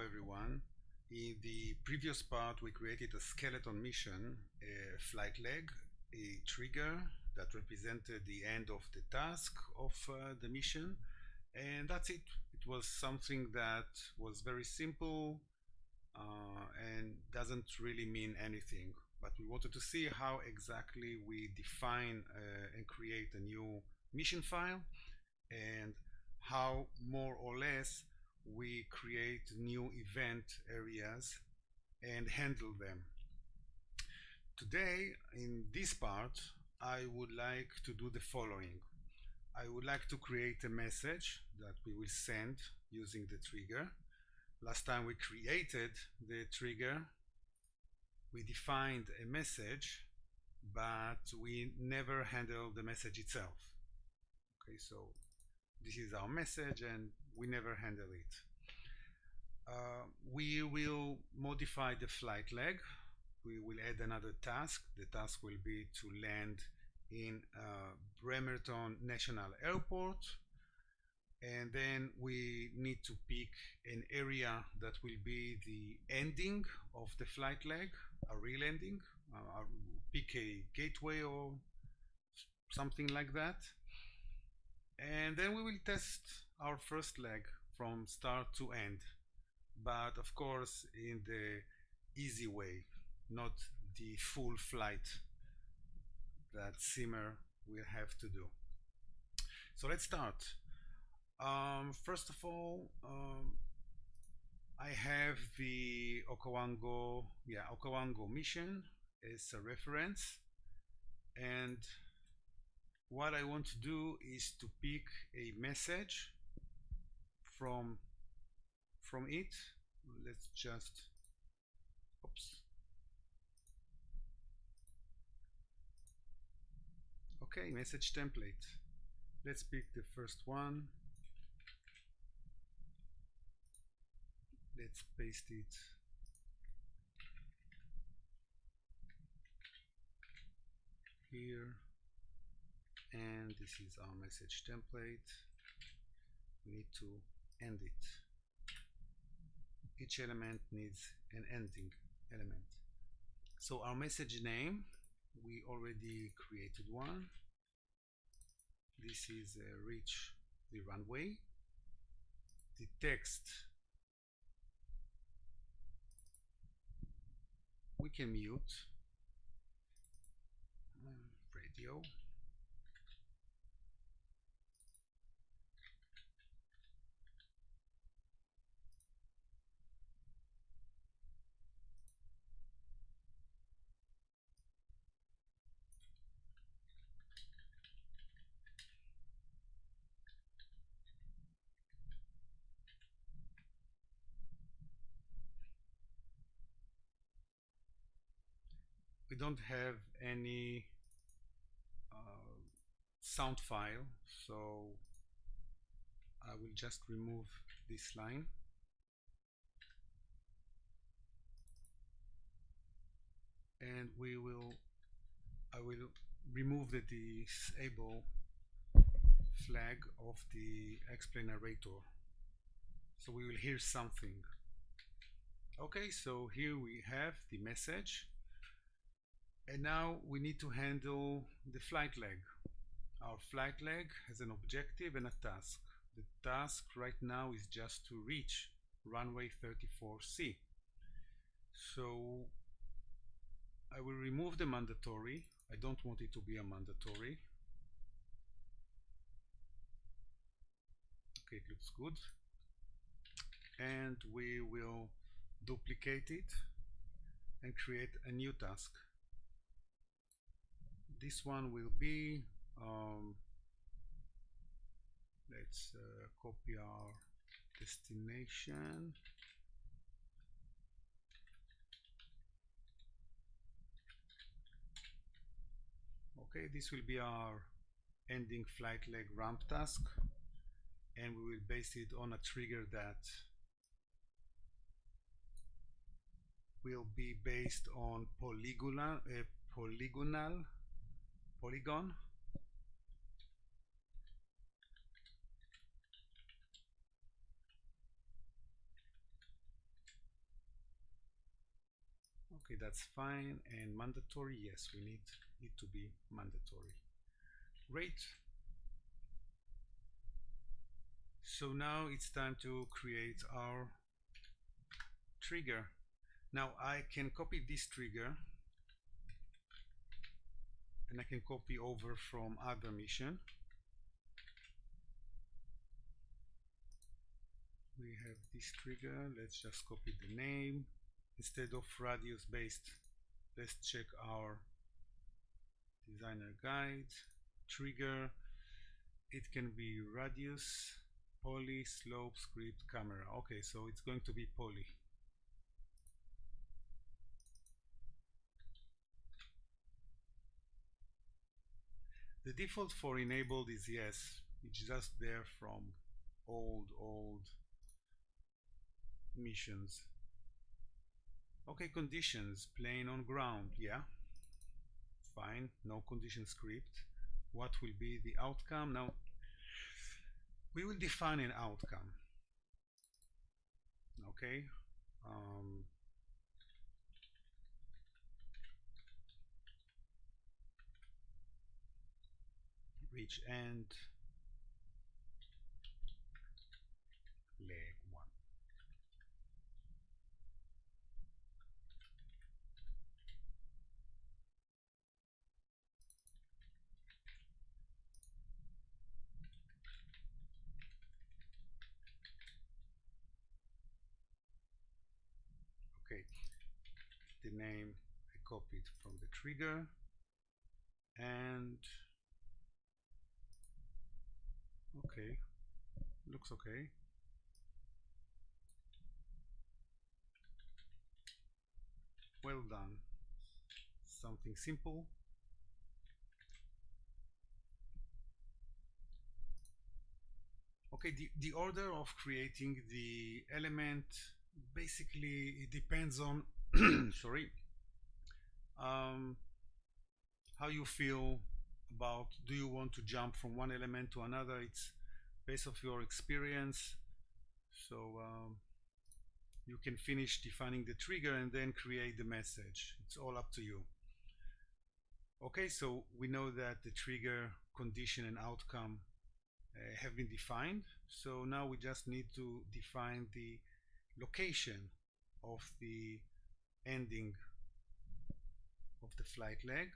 everyone. In the previous part we created a skeleton mission, a flight leg, a trigger that represented the end of the task of the mission, and that's it. It was something that was very simple and doesn't really mean anything, but we wanted to see how exactly we define and create a new mission file, and how more or less we create new event areas and handle them. Today, in this part, I would like to do the following. I would like to create a message that we will send using the trigger. Last time we created the trigger, we defined a message, but we never handled the message itself. Okay, so this is our message and we never handle it. We will modify the flight leg. We will add another task. The task will be to land in Bremerton National Airport, and then we need to pick an area that will be the ending of the flight leg, a real ending. Pick a gateway or something like that, and then we will test our first leg from start to end, but of course in the easy way, not the full flight that Simmer will have to do. So let's start. First of all, I have the Okavango mission as a reference, and what I want to do is to pick a message from it. Let's just okay, message template. Let's pick the first one. Let's paste it here, and this is our message template. We need to end it. Each element needs an ending element. So our message name, we already created one. This is reach the runway. The text, we can mute. Radio. We don't have any sound file, so I will just remove this line. And I will remove the disable flag of the explain narrator, so we will hear something. Okay, so here we have the message, and now we need to handle the flight leg. Our flight leg has an objective and a task. The task right now is just to reach runway 34C. So I will remove the mandatory. I don't want it to be a mandatory. Okay, it looks good. And we will duplicate it and create a new task. This one will be let's copy our destination. Okay, this will be our ending flight leg ramp task, and we will base it on a trigger that will be based on polygon. Okay, that's fine. And mandatory, yes, we need it to be mandatory. Great. So now it's time to create our trigger. Now I can copy this trigger and I can copy over from other mission. We have this trigger. Let's just copy the name. Instead of radius based, let's check our designer guide. Trigger, it can be radius, poly, slope, script, camera. Okay, so it's going to be poly. The default for enabled is yes. It's just there from old missions. Okay, conditions, plane on ground, yeah, fine, no condition script. What will be the outcome? Now we will define an outcome. Okay, reach end leg 1. Okay, the name I copied from the trigger, and okay, looks okay. Well done. Something simple. Okay, the order of creating the element, basically it depends on sorry, how you feel about, do you want to jump from one element to another? It's based off your experience. So you can finish defining the trigger and then create the message. It's all up to you. Okay, so we know that the trigger, condition, and outcome have been defined. So now we just need to define the location of the ending of the flight leg.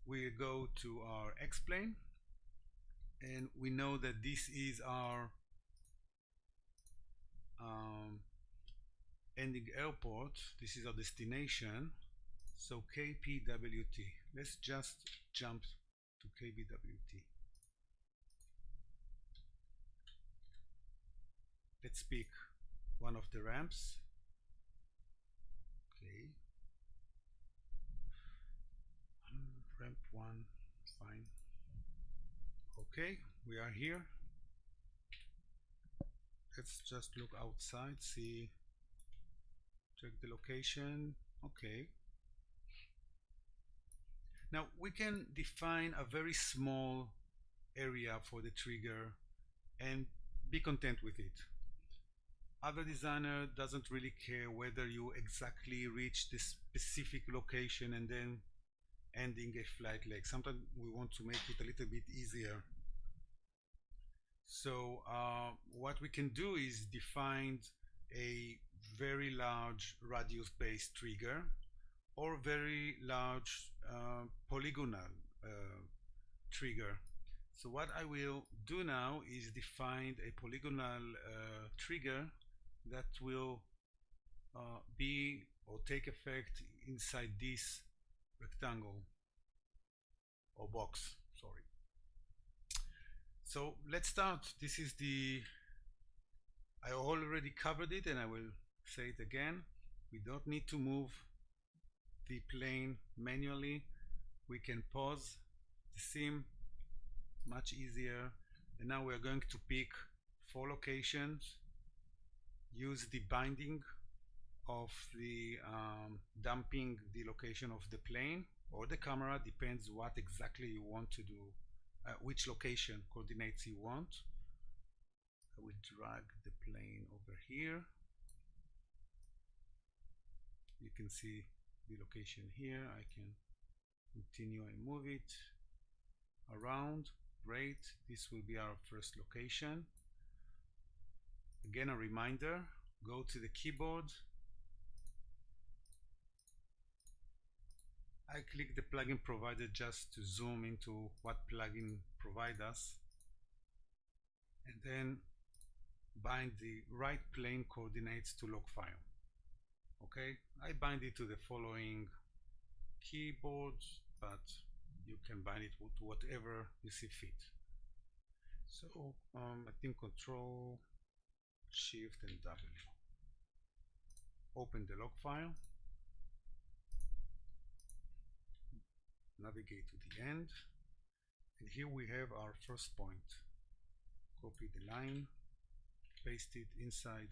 We go to our X-plane, and we know that this is our ending airport. This is our destination. So KPWT. Let's just jump to KPWT. Let's pick one of the ramps. Okay. Ramp 1, fine. Okay, we are here. Let's just look outside, see, check the location. Okay. Now we can define a very small area for the trigger and be content with it. Other designer doesn't really care whether you exactly reach this specific location and then ending a flight leg. Sometimes we want to make it a little bit easier. So what we can do is define a very large radius based trigger or very large polygonal trigger. So what I will do now is define a polygonal trigger that will be or take effect inside this rectangle or box, sorry. So let's start. This is I already covered it and I will say it again. We don't need to move the plane manually. We can pause the sim, much easier. And now we are going to pick 4 locations, use the binding of the dumping the location of the plane or the camera, depends what exactly you want to do, which location coordinates you want. I will drag the plane over here. You can see the location here. I can continue and move it around. Great. This will be our first location. Again, a reminder, go to the keyboard. I click the plugin provider just to zoom into what plugin provides us, and then bind the right plane coordinates to log file. Okay, I bind it to the following keyboard, but you can bind it to whatever you see fit. So I think Control Shift and W. Open the log file, navigate to the end, and here we have our first point. Copy the line, paste it inside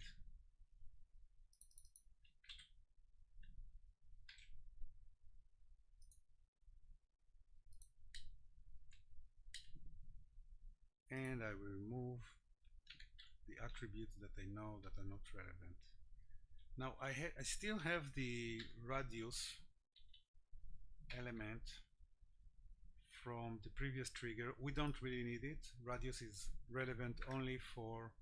and I will remove the attributes that I know that are not relevant. Now I still have the radius element from the previous trigger. We don't really need it. Radius is relevant only for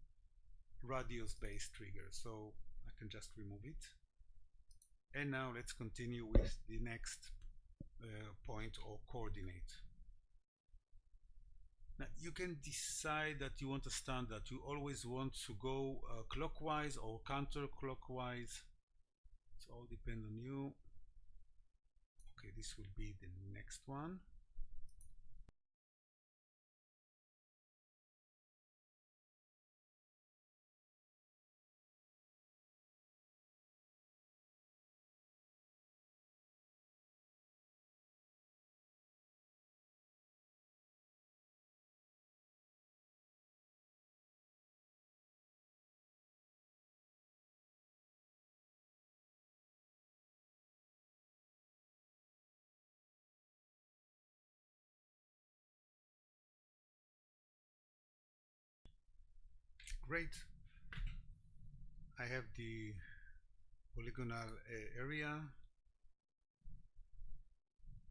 radius based triggers, so I can just remove it. And now let's continue with the next point or coordinate. Now you can decide that you want a standard. You always want to go clockwise or counterclockwise. It all depends on you. Okay, this will be the next one. Great. I have the polygonal area.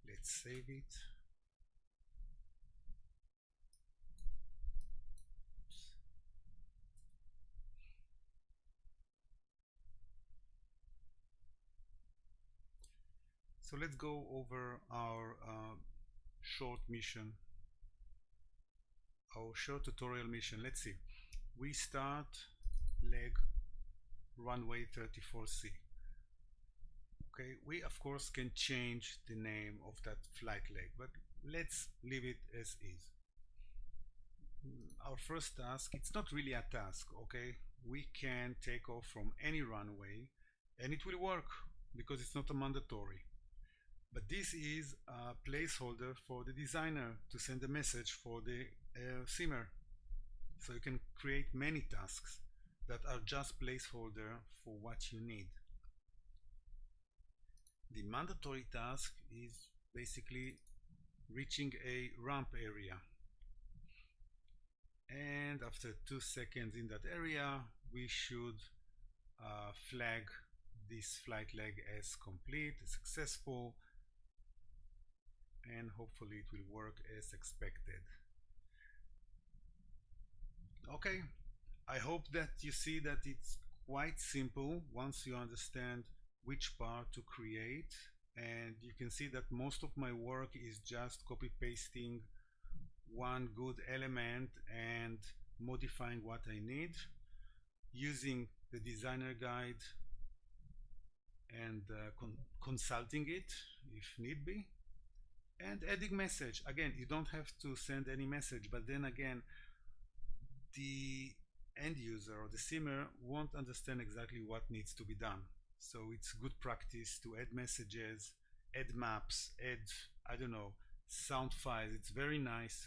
Let's save it. So let's go over our short mission, our short tutorial mission. Let's see. We start leg runway 34C. Okay, we of course can change the name of that flight leg, but let's leave it as is. Our first task, it's not really a task, okay? We can take off from any runway and it will work because it's not a mandatory. But this is a placeholder for the designer to send a message for the simmer. So you can create many tasks that are just placeholder for what you need. The mandatory task is basically reaching a ramp area. And after 2 seconds in that area, we should flag this flight leg as complete, successful, and hopefully it will work as expected. Okay, I hope that you see that it's quite simple once you understand which part to create, and you can see that most of my work is just copy pasting one good element and modifying what I need, using the designer guide and consulting it if need be, and adding message. Again, you don't have to send any message, but then again, the end user or the simmer won't understand exactly what needs to be done. So it's good practice to add messages, add maps, add, I don't know, sound files. It's very nice.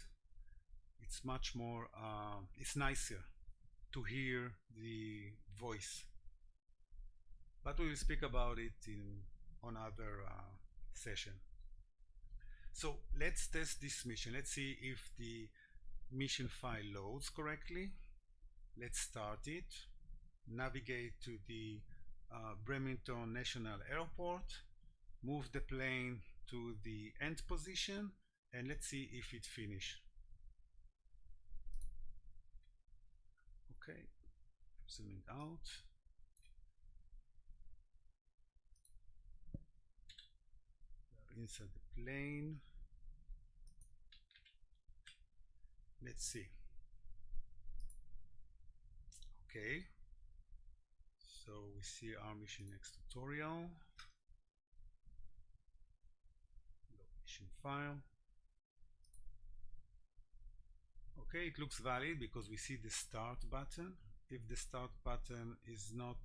It's much more, it's nicer to hear the voice. But we will speak about it on other session. So let's test this mission. Let's see if the mission file loads correctly. Let's start it. Navigate to the Bremerton National Airport, move the plane to the end position, and let's see if it finished. Okay, zooming out. We are inside the plane. Let's see. Okay, so we see our mission next tutorial. Location file. Okay, it looks valid because we see the start button. If the start button is not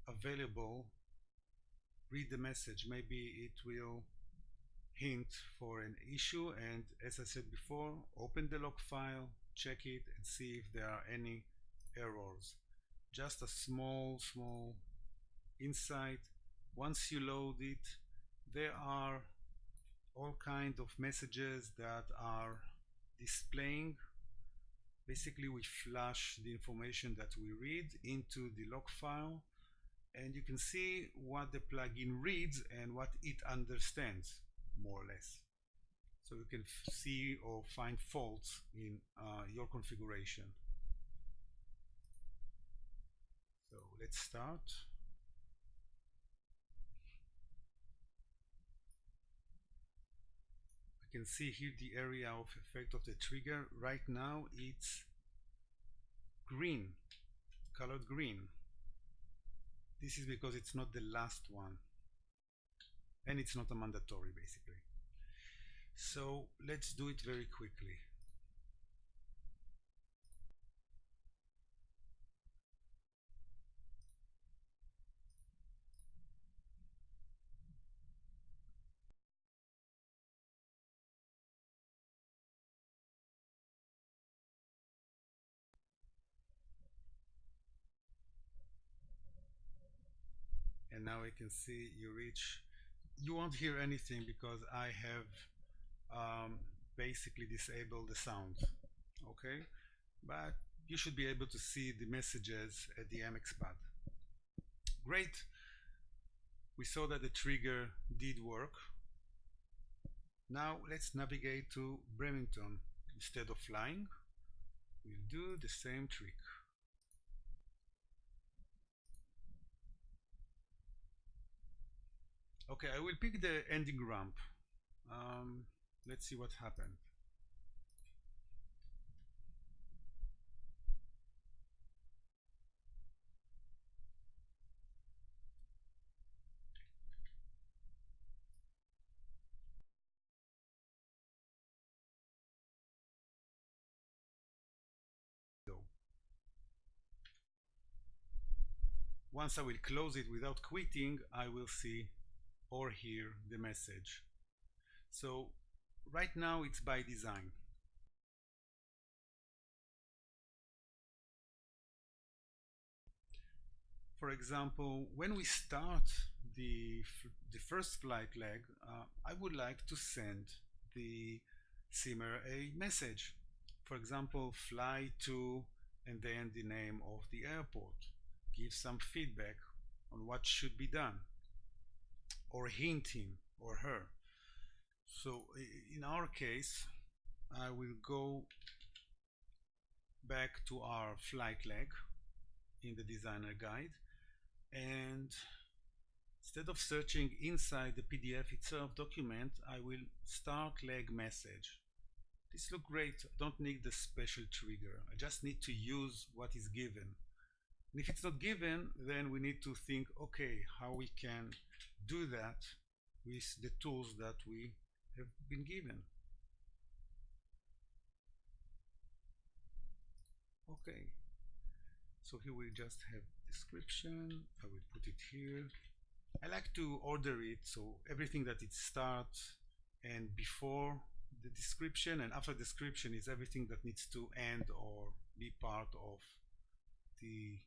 available, read the message. Maybe it will hint for an issue, and as I said before, open the log file, check it, and see if there are any errors. Just a small insight. Once you load it, there are all kinds of messages that are displaying. Basically, we flash the information that we read into the log file, and you can see what the plugin reads and what it understands, more or less. So you can see or find faults in your configuration. So let's start. You can see here the area of effect of the trigger. Right now it's green, colored green. This is because it's not the last one, and it's not a mandatory, basically. So let's do it very quickly. And now we can see you won't hear anything because I have basically disabled the sound. Okay, but you should be able to see the messages at the MX pad. Great, we saw that the trigger did work. Now let's navigate to Bremerton. Instead of flying, we'll do the same trick. Okay, I will pick the ending ramp. Let's see what happened. So once I will close it without quitting, I will see or hear the message. So right now it's by design. For example, when we start the first flight leg, I would like to send the simmer a message. For example, fly to, and then the name of the airport. Give some feedback on what should be done, or hint him or her. So in our case, I will go back to our flight leg in the designer guide, and instead of searching inside the PDF itself document, I will start leg message. This looks great. I don't need the special trigger. I just need to use what is given. And if it's not given, then we need to think, okay, how we can do that with the tools that we have been given. Okay, so here we just have description. I will put it here. I like to order it, so everything that it starts and before the description and after description is everything that needs to end or be part of the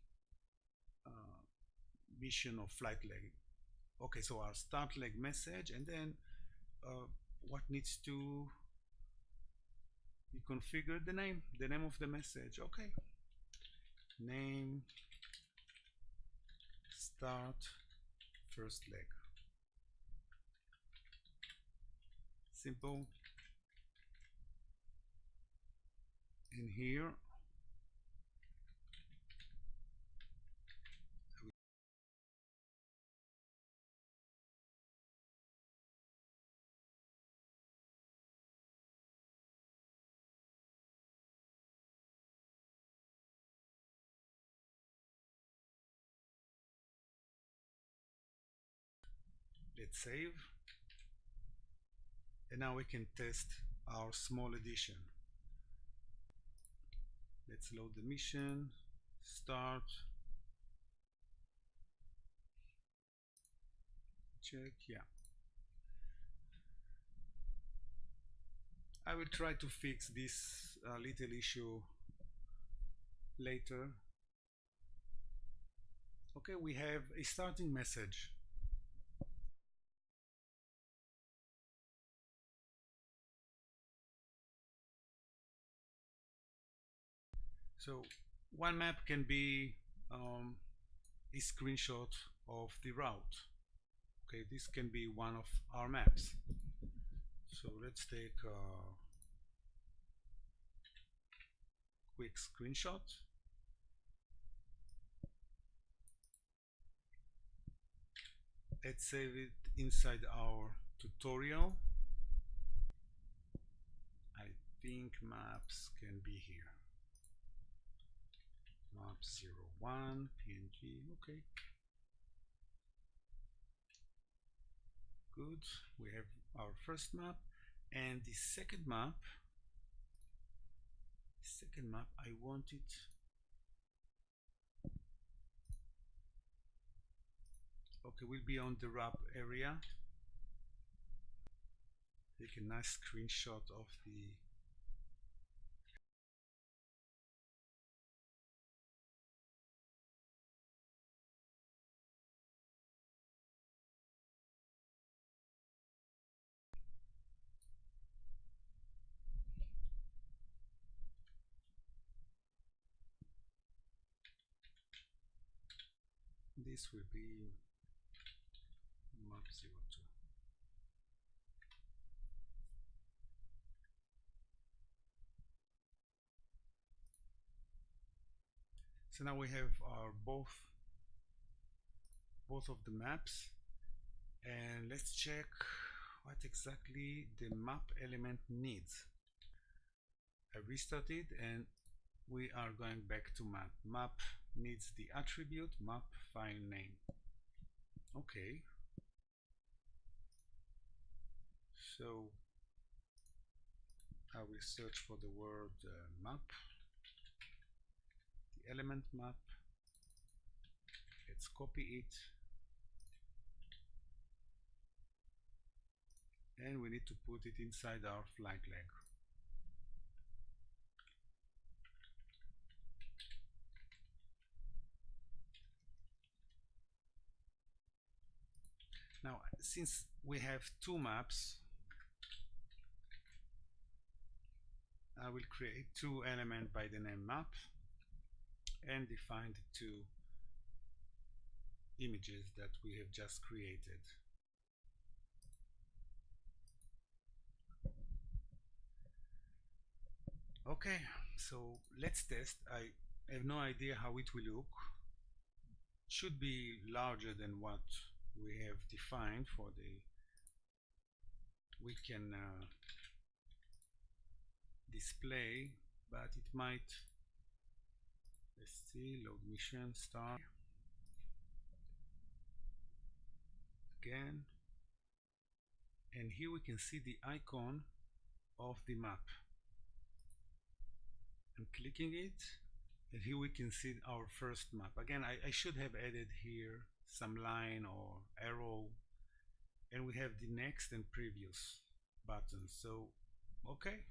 mission of flight leg. Okay, so our start leg message, and then what needs to be configured, the name of the message. Okay, name start first leg. Simple. In here let's save, and now we can test our small addition. Let's load the mission, start, check. Yeah, I will try to fix this little issue later. Okay, we have a starting message. So one map can be a screenshot of the route. Okay, this can be one of our maps. So let's take a quick screenshot. Let's save it inside our tutorial. I think maps can be here. Map 01 PNG. Okay, good. We have our first map, and the second map I want it okay, we'll be on the wrap area. Take a nice screenshot of the this will be map 02. So now we have our both of the maps, and let's check what exactly the map element needs. I restarted and we are going back to map. Map needs the attribute map file name. Okay, so I will search for the word map, the element map. Let's copy it, and we need to put it inside our flag leg. Now, since we have two maps, I will create two elements by the name map and define the two images that we have just created. Okay, so let's test. I have no idea how it will look. Should be larger than what we have defined for the we can display, but it might. Let's see, load mission, start again, and here we can see the icon of the map. I'm clicking it, and here we can see our first map. Again, I should have added here some line or arrow, and we have the next and previous buttons. So okay,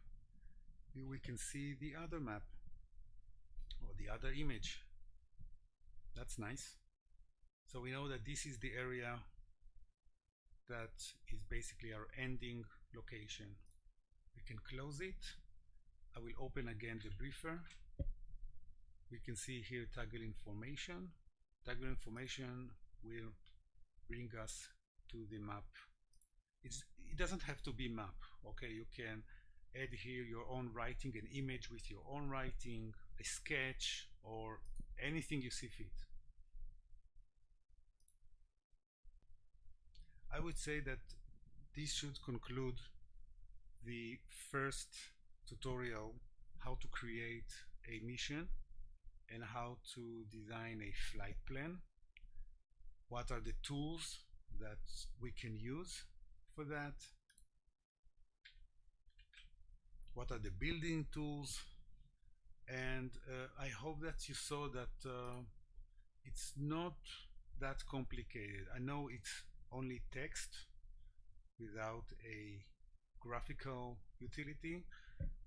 here we can see the other map or the other image. That's nice. So we know that this is the area that is basically our ending location. We can close it. I will open again the briefer. We can see here toggle information. Toggle information will bring us to the map. It doesn't have to be map. Okay, you can add here your own writing, an image with your own writing, a sketch, or anything you see fit. I would say that this should conclude the first tutorial, how to create a mission and how to design a flight plan. What are the tools that we can use for that? What are the building tools? And I hope that you saw that it's not that complicated. I know it's only text without a graphical utility,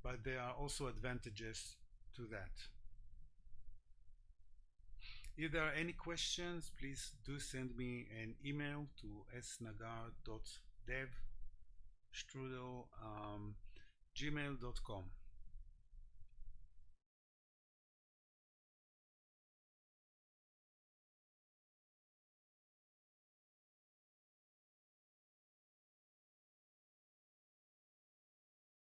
but there are also advantages to that. If there are any questions, please do send me an email to snagar.dev@gmail.com.